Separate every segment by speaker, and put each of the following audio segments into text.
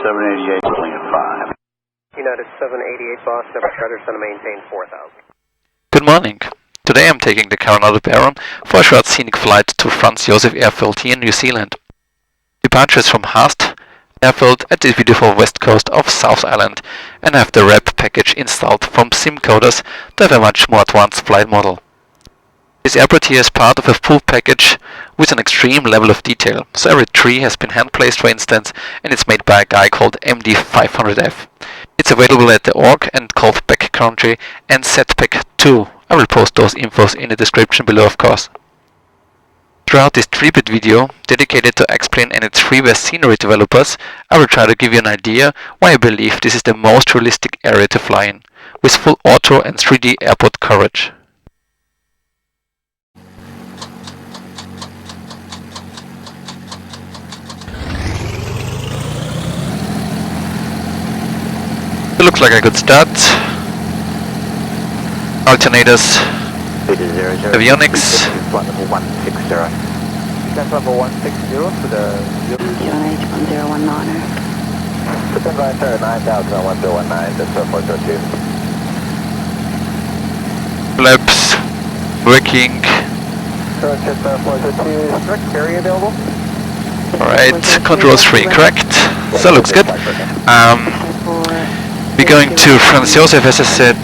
Speaker 1: 788, clean 5.
Speaker 2: United 788 Boston, number charter, to maintain 4,000.
Speaker 3: Good morning. Today I'm taking the Coronado Baron for a short scenic flight to Franz Josef Airfield here in New Zealand. Departure is from Haast Airfield at the beautiful west coast of South Island, and I have the wrap package installed from SIM coders to have a much more advanced flight model. This airport here is part of a full package with an extreme level of detail, so every tree has been hand placed for instance, and it's made by a guy called MD500F. It's available at the org and called backcountry and setpack 2. I will post those infos in the description below, of course. Throughout this 3-bit video, dedicated to X-Plane and its freeware scenery developers, I will try to give you an idea why I believe this is the most realistic area to fly in, with full ortho and 3D airport coverage. It looks like a good start. Alternators, avionics.
Speaker 4: Flight level 160. That's level 160 to the...
Speaker 5: QNH1019.
Speaker 4: Stand by, sir, 9000 on 1019, that's 402.
Speaker 3: Flaps, working.
Speaker 4: Correct, 402. Strict carry available?
Speaker 3: Alright, control 3 correct. So looks good. We're going to Franz Josef, as I said,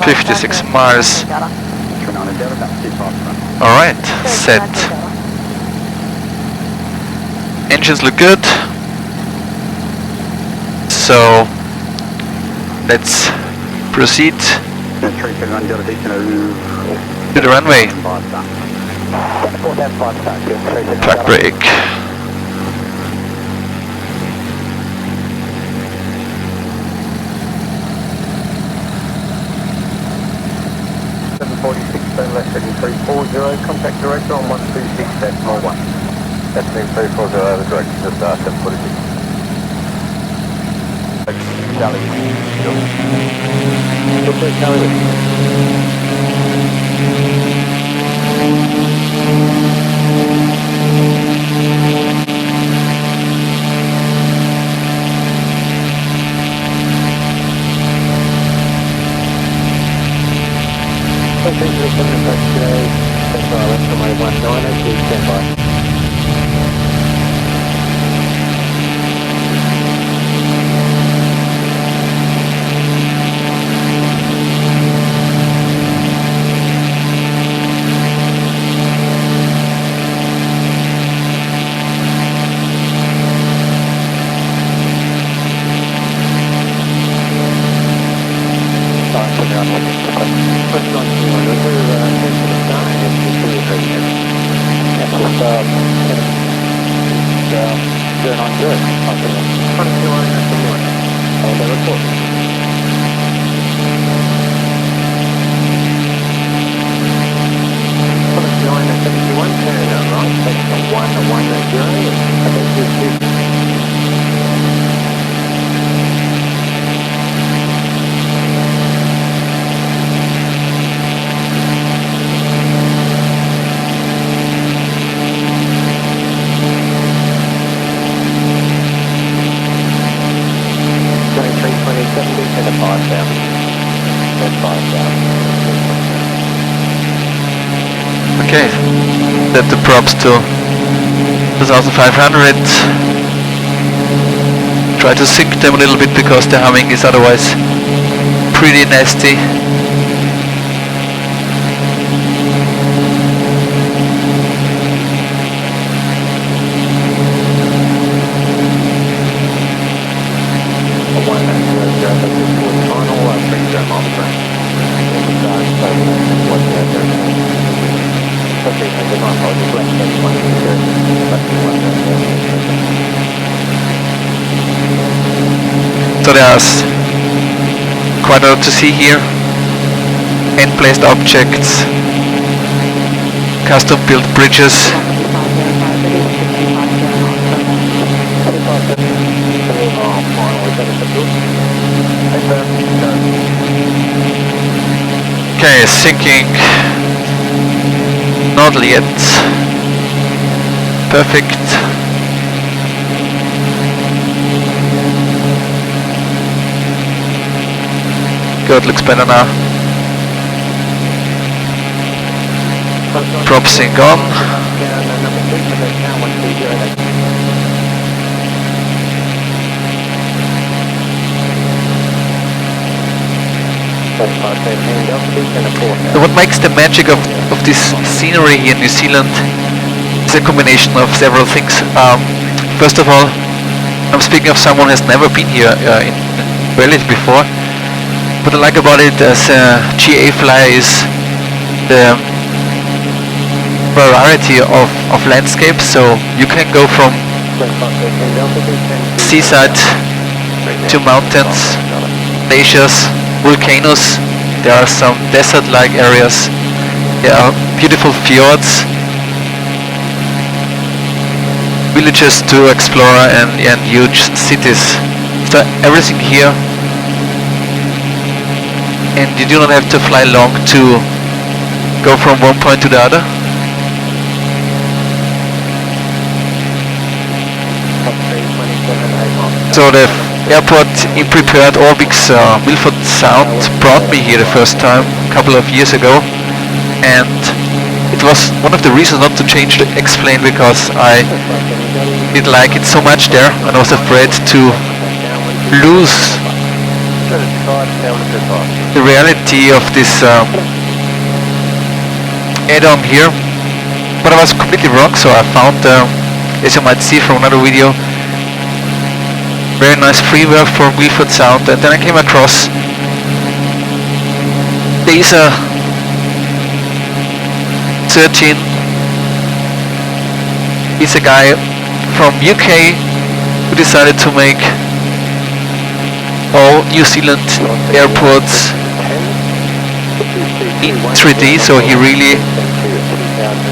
Speaker 3: 56 miles. Alright, set. Engines look good. So let's proceed to the runway. Track brake.
Speaker 4: Left heading 340, contact director on 126.1. That's me 340, the director just 746. Charlie,
Speaker 3: Okay, set the props to 2500. Try to sink them a little bit because the humming is otherwise pretty nasty. So there's quite a lot to see here. Hand-placed objects, custom-built bridges. Okay, sinking. Not yet. perfect. Good, looks better now. Prop sync on. What makes the magic of this scenery here in New Zealand is a combination of several things. First of all, I'm speaking of someone who has never been here in Berlin before. What I like about it as a GA flyer is the variety of landscapes. So you can go from seaside to mountains, glaciers, volcanoes. There are some desert-like areas. There are beautiful fjords, villages to explore, and huge cities. So everything here, and you do not have to fly long to go from one point to the other. So the airport in prepared Orbix Milford Sound brought me here the first time a couple of years ago, and it was one of the reasons not to change the X-plane, because I didn't like it so much there and I was afraid to lose the reality of this add-on here. But I was completely wrong, so I found, as you might see from another video, very nice freeware for Milford Sound, and then I came across Glacier 13. He's a guy from UK who decided to make all New Zealand airports in 3D, so he really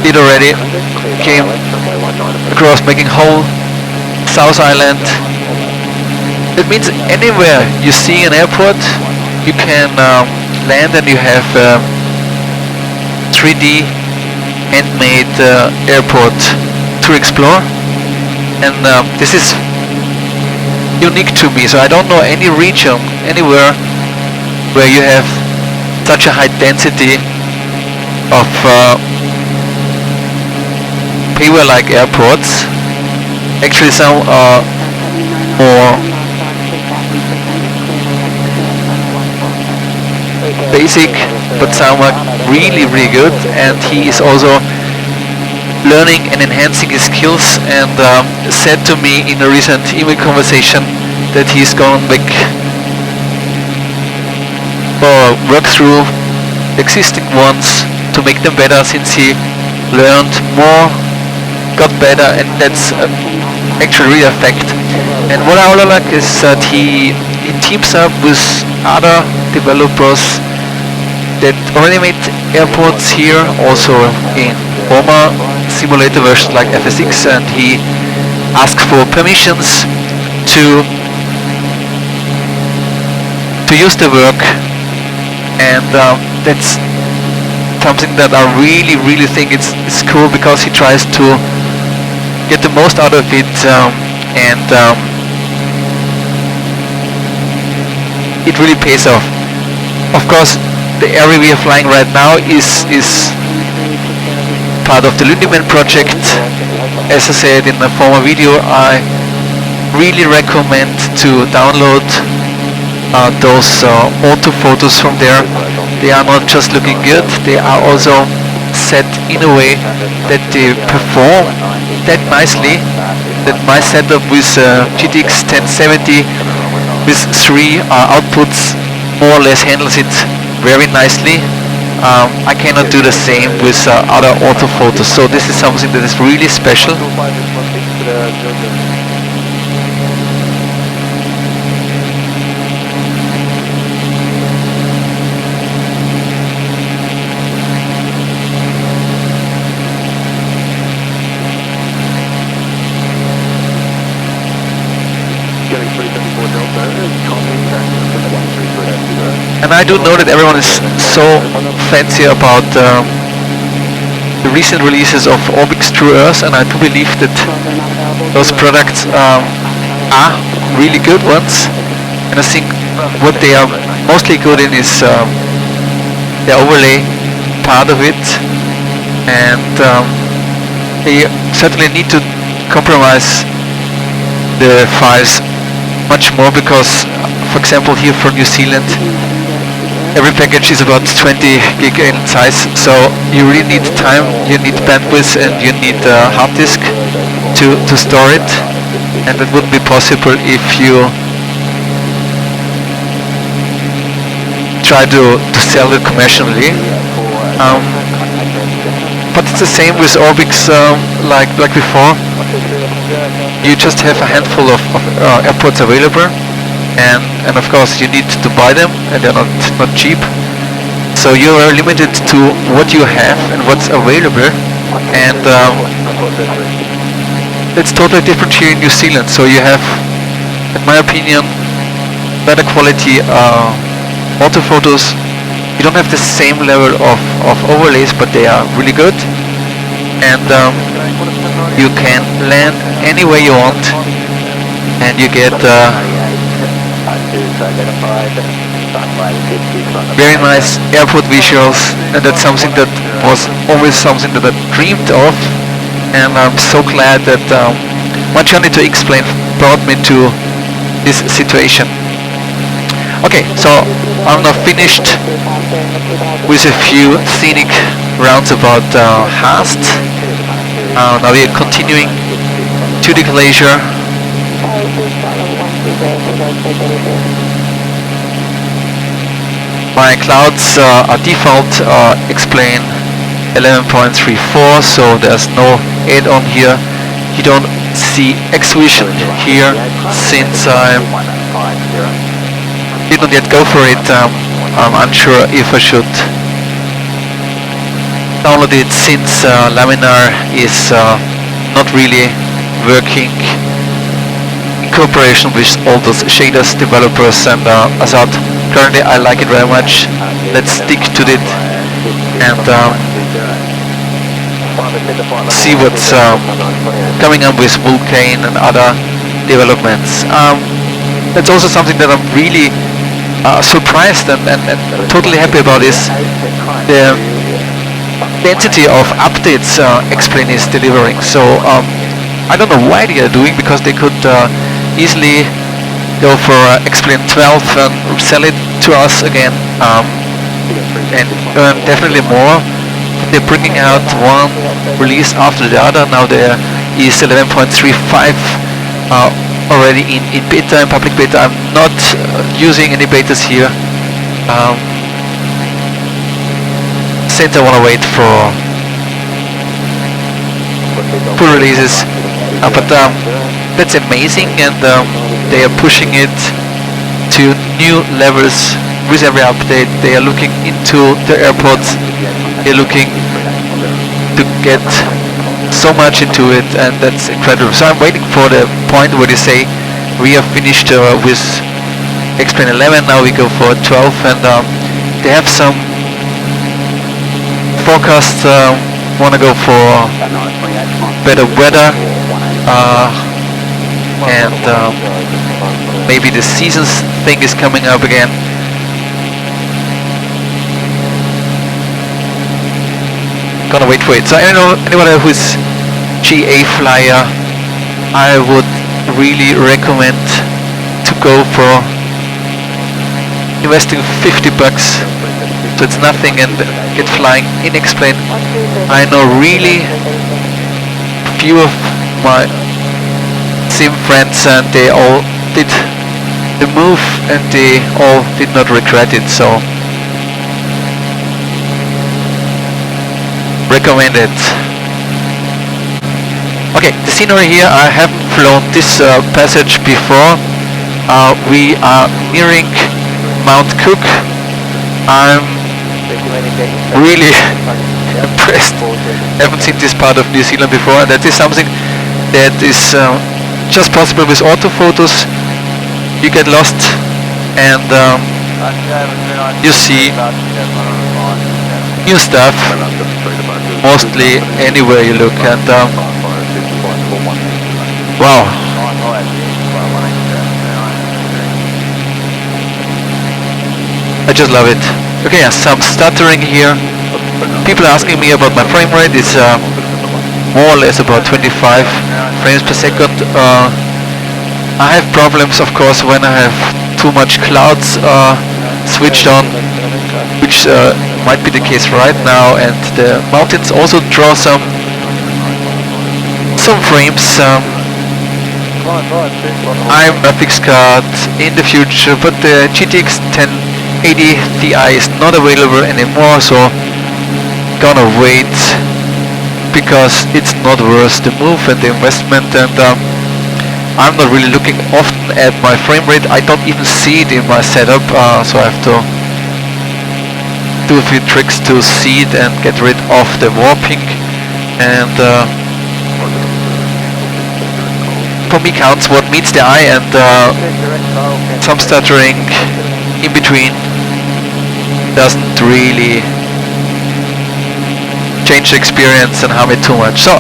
Speaker 3: did already. Came across making whole South Island. That means anywhere you see an airport, you can land and you have 3D handmade airport to explore. And this is unique to me, so I don't know any region anywhere where you have such a high density of freeware-like airports. Actually some are more basic, but some are really good, and he is also learning and enhancing his skills, and said to me in a recent email conversation that he's going to make or work through existing ones to make them better, since he learned more, got better, and that's actually really a fact. And what I also like is that he teams up with other developers that already made airports here, also in former simulator versions like FSX, and he asked for permissions to use the work, and that's something that I really think it's cool, because he tries to get the most out of it, and it really pays off. Of course, the area we are flying right now is part of the Lindemann project. As I said in a former video, I really recommend to download those ortho photos from there. They are not just looking good, they are also set in a way that they perform that nicely, that my setup with GTX 1070 with 3 outputs more or less handles it very nicely. I cannot do the same with other ortho photos, so this is something that is really special. And I do know that everyone is so fancy about the recent releases of Orbix True Earth, and I do believe that those products are really good ones. And I think what they are mostly good in is the overlay part of it, and they certainly need to compromise the files much more, because for example here for New Zealand every package is about 20 gig in size, so you really need time, you need bandwidth, and you need a hard disk to store it, and that wouldn't be possible if you try to sell it commercially. But it's the same with Orbix, like before. You just have a handful of airports available, and of course you need to buy them, and they're not cheap. So you are limited to what you have and what's available, and it's totally different here in New Zealand. So you have, in my opinion, better quality orthophotos. You don't have the same level of overlays, but they are really good, and you can land anywhere you want, and you get very nice airport visuals, and that's something that was always something that I dreamed of, and I'm so glad that my journey to X-Plane brought me to this situation. Okay, so I'm now finished with a few scenic rounds about Haast. Now we are continuing to the Glacier. My clouds are default X-Plane 11.34, so there's no add-on here. You don't see X-Vision here since I did not yet go for it. I'm unsure if I should download it, since Laminar is not really working in cooperation with all those shaders developers, and as out currently I like it very much. Let's stick to it and see what's coming up with Vulkan and other developments. That's also something that I'm really surprised and totally happy about, is the density of updates X-Plane is delivering. So I don't know why they are doing, because they could easily go for X-Plane 12 and sell it to us again, and earn definitely more. They're bringing out one release after the other. Now there is 11.35 already in beta, in public beta. I'm not using any betas here, since I want to wait for full releases. But that's amazing, and they are pushing it to new levels with every update. They are looking into the airports. They're looking to get so much into it, and that's incredible. So I'm waiting for the point where they say we are finished with X-Plane 11, now we go for 12, and they have some forecasts, want to go for better weather, and maybe the seasons thing is coming up again. Gonna wait for it. So anyone who's GA flyer, I would really recommend to go for investing 50 bucks. So it's nothing, and get flying in X-Plane. I know really few of my sim friends, and they all did the move, and they all did not regret it. So recommend it. Okay, the scenery here, I haven't flown this passage before. We are nearing Mount Cook. I'm really impressed. Haven't seen this part of New Zealand before, and that is something that is just possible with orthophotos. You get lost, and you see new stuff, mostly anywhere you look, and wow. I just love it. Okay, some stuttering here. People asking me about my frame rate. It's more or less about 25 frames per second. I have problems, of course, when I have too much clouds switched on, which might be the case right now, and the mountains also draw some frames. I'm a fixed card in the future, but the GTX 1080 Ti is not available anymore, so gonna wait, because it's not worth the move and the investment, and I'm not really looking often at my frame rate. I don't even see it in my setup, so I have to do a few tricks to see it and get rid of the warping, and for me counts what meets the eye, and some stuttering in between doesn't really change the experience and harm it too much. So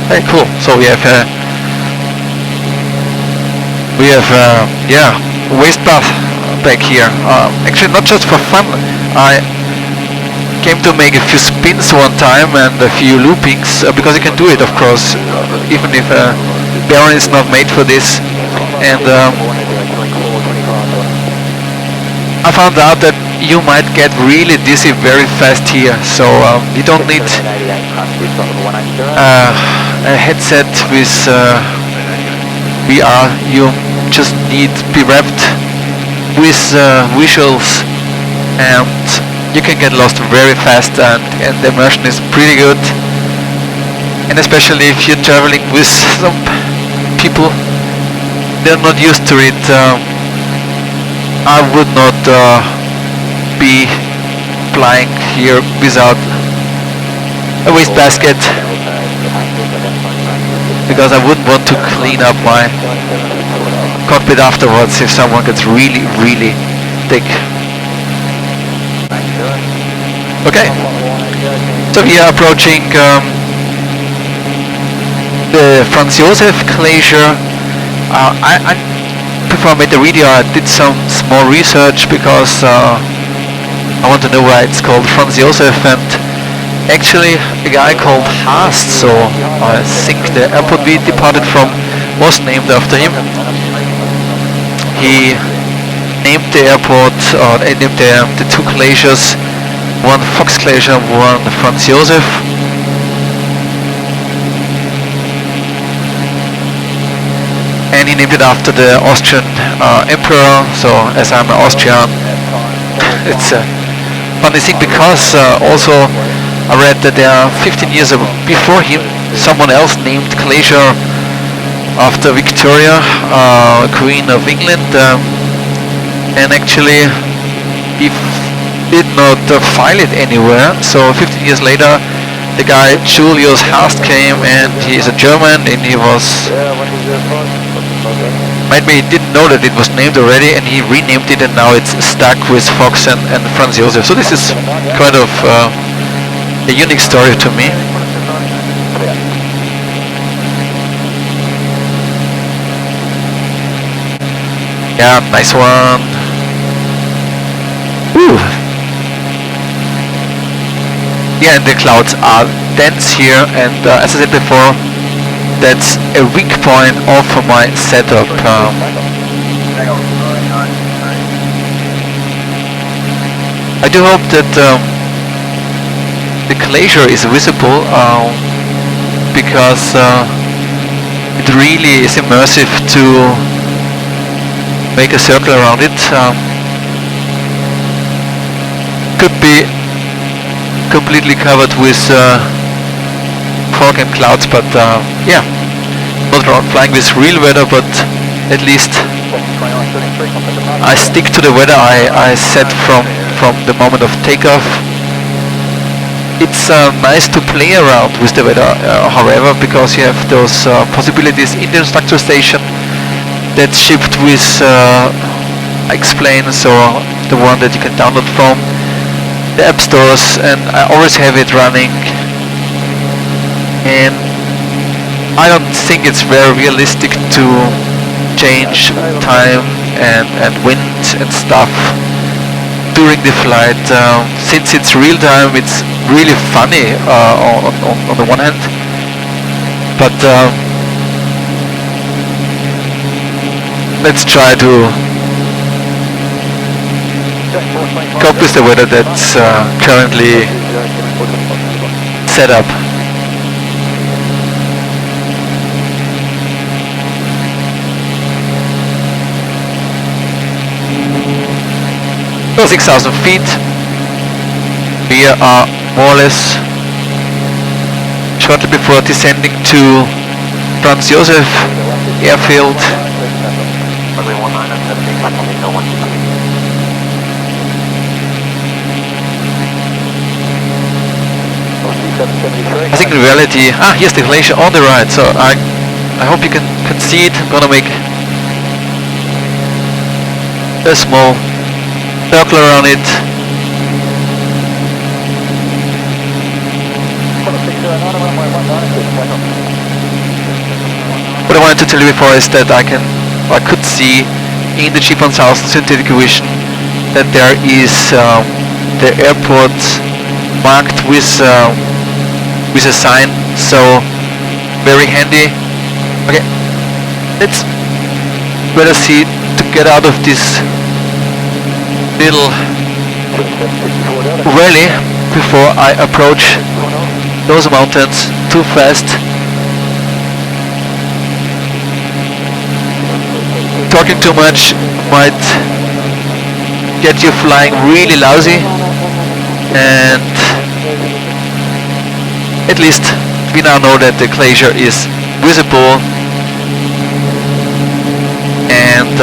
Speaker 3: very cool. So we have yeah, waste bath back here. Actually not just for fun. I came to make a few spins one time and a few loopings, because you can do it, of course, even if Baron is not made for this. And I found out that you might get really dizzy very fast here, so you don't need a headset with VR. You just need to be wrapped with visuals, and you can get lost very fast, and the immersion is pretty good. And especially if you're traveling with some people, they're not used to it. I would not be flying here without a wastebasket, because I wouldn't want to clean up my cockpit afterwards if someone gets really, really thick. Okay, so we are approaching the Franz Josef Glacier. Before I made the video, I did some small research, because I want to know why it's called Franz Josef, and actually a guy called Haast, so I think the airport we departed from was named after him. He named the airport, or named the two glaciers, one Fox Glacier, one Franz Josef. And he named it after the Austrian emperor. So as I'm an Austrian, it's a funny thing, because also I read that there are 15 years before him, someone else named Glacier after Victoria, Queen of England, and actually he did not file it anywhere. So 15 years later, the guy Julius Haast came, and he is a German, and he was, maybe he didn't know that it was named already, and he renamed it, and now it's stuck with Fox and Franz Josef. So this is kind of a unique story to me. Yeah, nice one. Woo. Yeah, and the clouds are dense here, and as I said before, that's a weak point of my setup. I do hope that the glacier is visible, because it really is immersive to make a circle around it. Could be completely covered with fog and clouds, but yeah, not around flying with real weather, but at least I stick to the weather I set from the moment of takeoff. It's nice to play around with the weather, however, because you have those possibilities in the instructor station that's shipped with Explain, so the one that you can download from. the app stores, and I always have it running. And I don't think it's very realistic to change time and wind and stuff during the flight. Since it's real time, it's really funny on the one hand, but let's try to cope with the weather that's currently set up. So 6,000 feet. We are more or less shortly before descending to Franz Josef airfield. I think in reality, here's the Glacier on the right, so I hope you can see it. I'm gonna make a small circle around it. What I wanted to tell you before is that I could see in the G1000 synthetic vision that there is the airport marked with a sign, so very handy. Okay, let's better see to get out of this little valley before I approach those mountains too fast. Talking too much might get you flying really lousy, and at least we now know that the Glacier is visible, and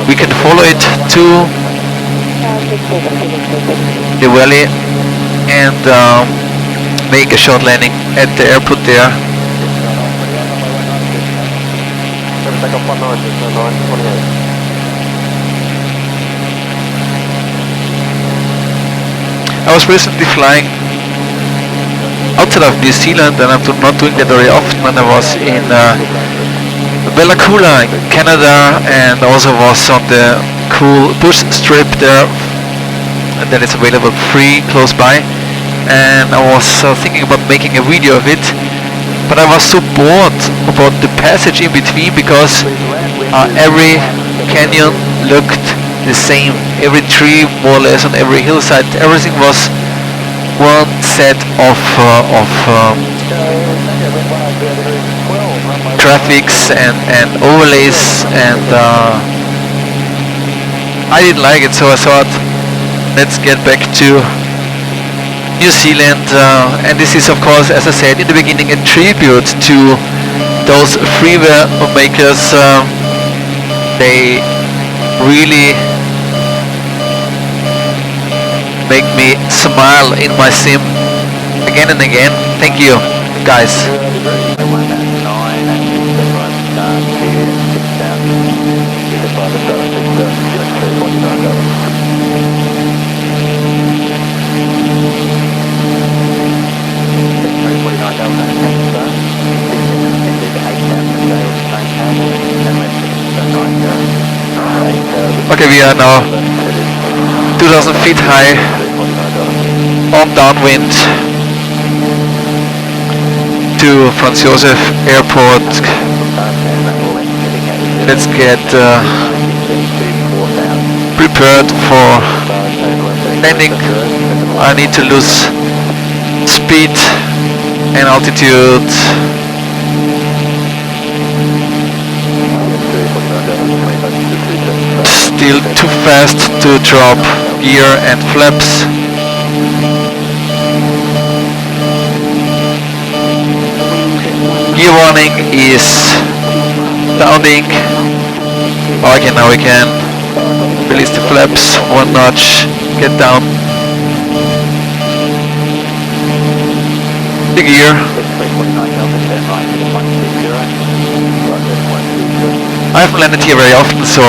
Speaker 3: we can follow it to the valley and make a short landing at the airport there. I was recently flying outside of New Zealand, and I'm not doing that very often, and I was in Bellacoola in Canada, and also was on the cool bush strip there, and that is available free close by. And I was thinking about making a video of it, but I was so bored about the passage in between, because every canyon looked the same, every tree more or less on every hillside, everything was one set of graphics and overlays, and I didn't like it, so I thought, let's get back to New Zealand, and this is, of course, as I said in the beginning, a tribute to those freeware makers. They really make me smile in my sim again and again. Thank you, guys. Okay, we are now 2,000 feet high on downwind to Franz Josef Airport. Let's get prepared for landing. I need to lose speed and altitude. Still too fast to drop gear and flaps. Gear warning is sounding. Okay, now we can release the flaps one notch, get down the gear. I haven't landed here very often, so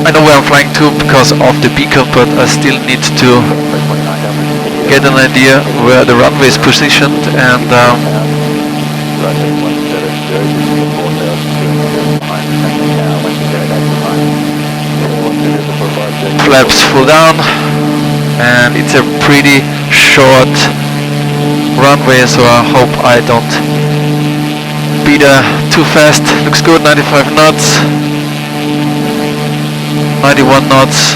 Speaker 3: I know where I'm flying to because of the beacon, but I still need to get an idea where the runway is positioned, and flaps full down, and it's a pretty short runway, so I hope I don't beat too fast. Looks good, 95 knots, 91 knots.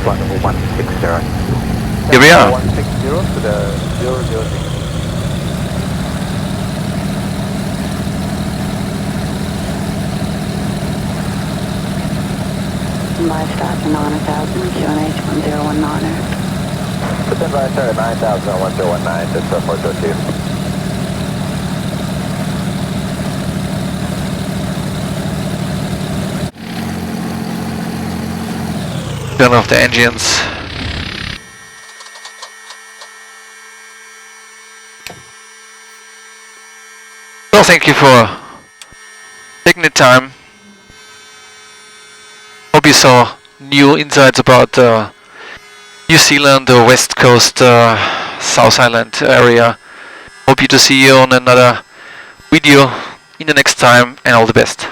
Speaker 4: Flight level 160.
Speaker 3: Here we are.
Speaker 4: 160 to the 006.
Speaker 5: Live start to 9,000, QNH 1019.
Speaker 4: Percent live start at 9,000 on 1019, just 402.
Speaker 3: Turn off the engines. So thank you for taking the time. Hope you saw new insights about New Zealand, the West Coast, South Island area. Hope to see you on another video in the next time, and all the best.